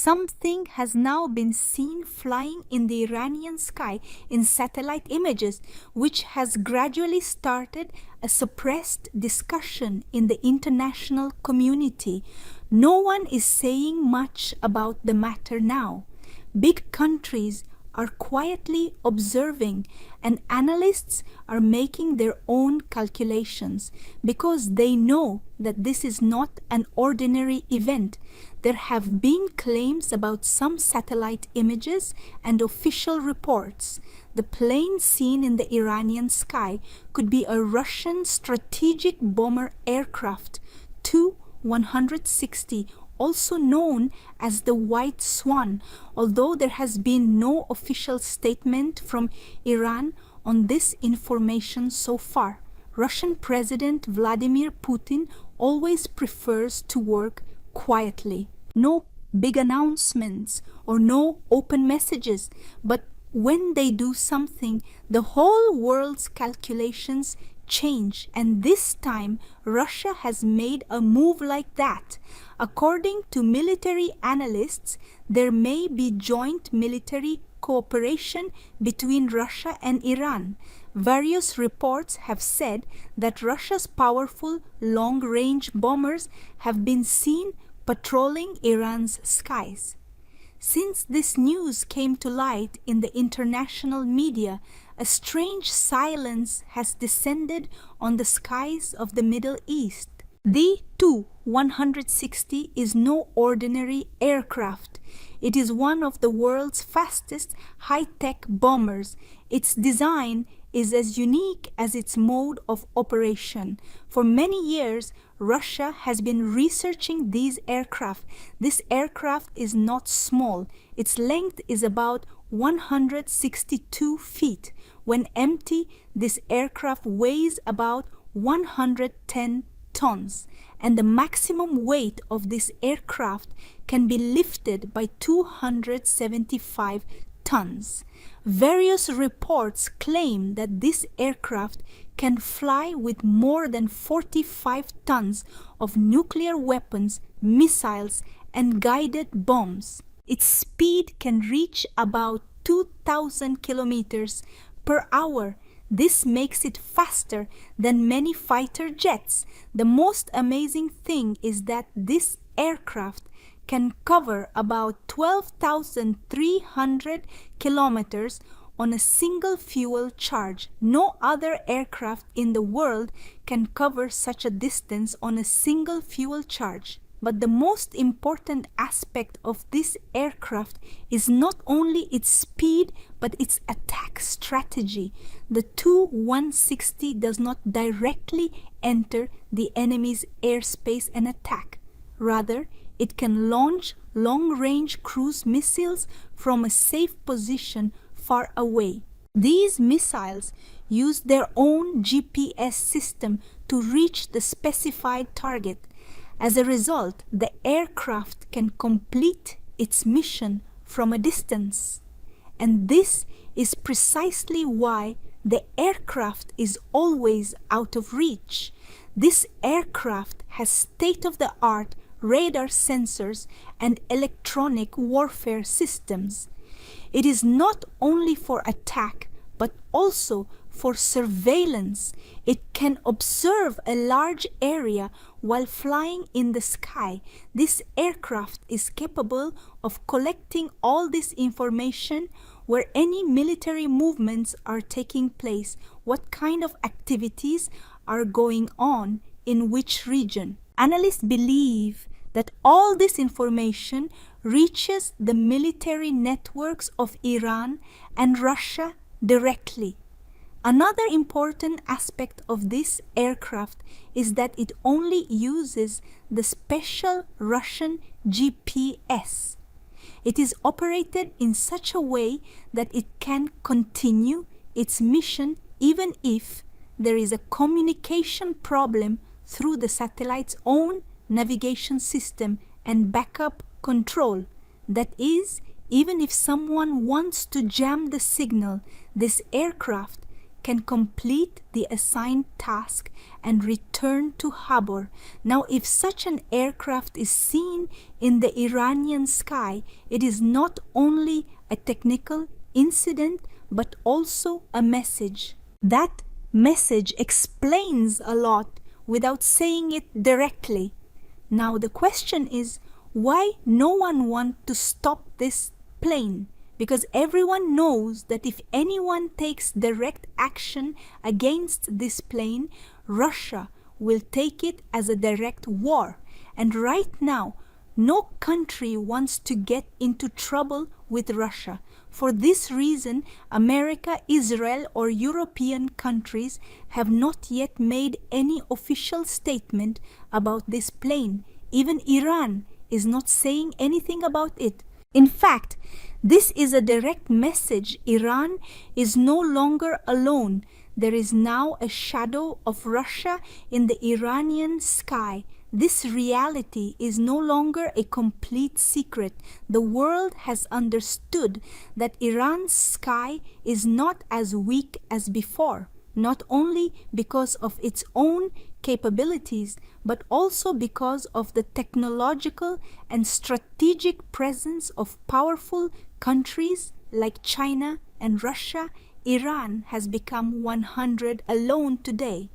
something has now been seen flying in the Iranian sky in satellite images, which has gradually started a suppressed discussion in the international community. No one is saying much about the matter now. Big countries are quietly observing, and analysts are making their own calculations because they know that this is not an ordinary event. There have been claims about some satellite images and official reports. The plane seen in the Iranian sky could be a Russian strategic bomber aircraft, Tu-160, also known as the White Swan, although there has been no official statement from Iran on this information so far. Russian President Vladimir Putin always prefers to work quietly. No big announcements or no open messages, but when they do something, the whole world's calculations change, and this time Russia has made a move like that. According to military analysts, there may be joint military cooperation between Russia and Iran. Various reports have said that Russia's powerful long-range bombers have been seen patrolling Iran's skies. Since this news came to light in the international media, a strange silence has descended on the skies of the Middle East. The Tu-160 is no ordinary aircraft. It is one of the world's fastest high-tech bombers. Its design is as unique as its mode of operation. For many years, Russia has been researching these aircraft. This aircraft is not small. Its length is about 162 feet. When empty, this aircraft weighs about 110 tons, and the maximum weight of this aircraft can be lifted by 275 tons. Various reports claim that this aircraft can fly with more than 45 tons of nuclear weapons, missiles, and guided bombs. Its speed can reach about 2,000 kilometers per hour. This makes it faster than many fighter jets. The most amazing thing is that this aircraft can cover about 12,300 kilometers on a single fuel charge. No other aircraft in the world can cover such a distance on a single fuel charge. But the most important aspect of this aircraft is not only its speed, but its attack strategy. The Tu-160 does not directly enter the enemy's airspace and attack. Rather, it can launch long-range cruise missiles from a safe position far away. These missiles use their own GPS system to reach the specified target. As a result, the aircraft can complete its mission from a distance. And this is precisely why the aircraft is always out of reach. This aircraft has state-of-the-art radar sensors and electronic warfare systems. It is not only for attack, but also for surveillance. It can observe a large area while flying in the sky. This aircraft is capable of collecting all this information where any military movements are taking place, what kind of activities are going on in which region. Analysts believe that all this information reaches the military networks of Iran and Russia directly. Another important aspect of this aircraft is that it only uses the special Russian GPS. It is operated in such a way that it can continue its mission even if there is a communication problem through the satellite's own navigation system and backup control. That is, even if someone wants to jam the signal, this aircraft can complete the assigned task and return to harbor. Now, if such an aircraft is seen in the Iranian sky, it is not only a technical incident but also a message. That message explains a lot without saying it directly. Now the question is, why no one wants to stop this plane? Because everyone knows that if anyone takes direct action against this plane, Russia will take it as a direct war. And right now, no country wants to get into trouble with Russia. For this reason, America, Israel, or European countries have not yet made any official statement about this plane. Even Iran is not saying anything about it. In fact, this is a direct message. Iran is no longer alone. There is now a shadow of Russia in the Iranian sky. This reality is no longer a complete secret. The world has understood that Iran's sky is not as weak as before, not only because of its own capabilities, but also because of the technological and strategic presence of powerful countries like China and Russia. Iran has become 100 alone today.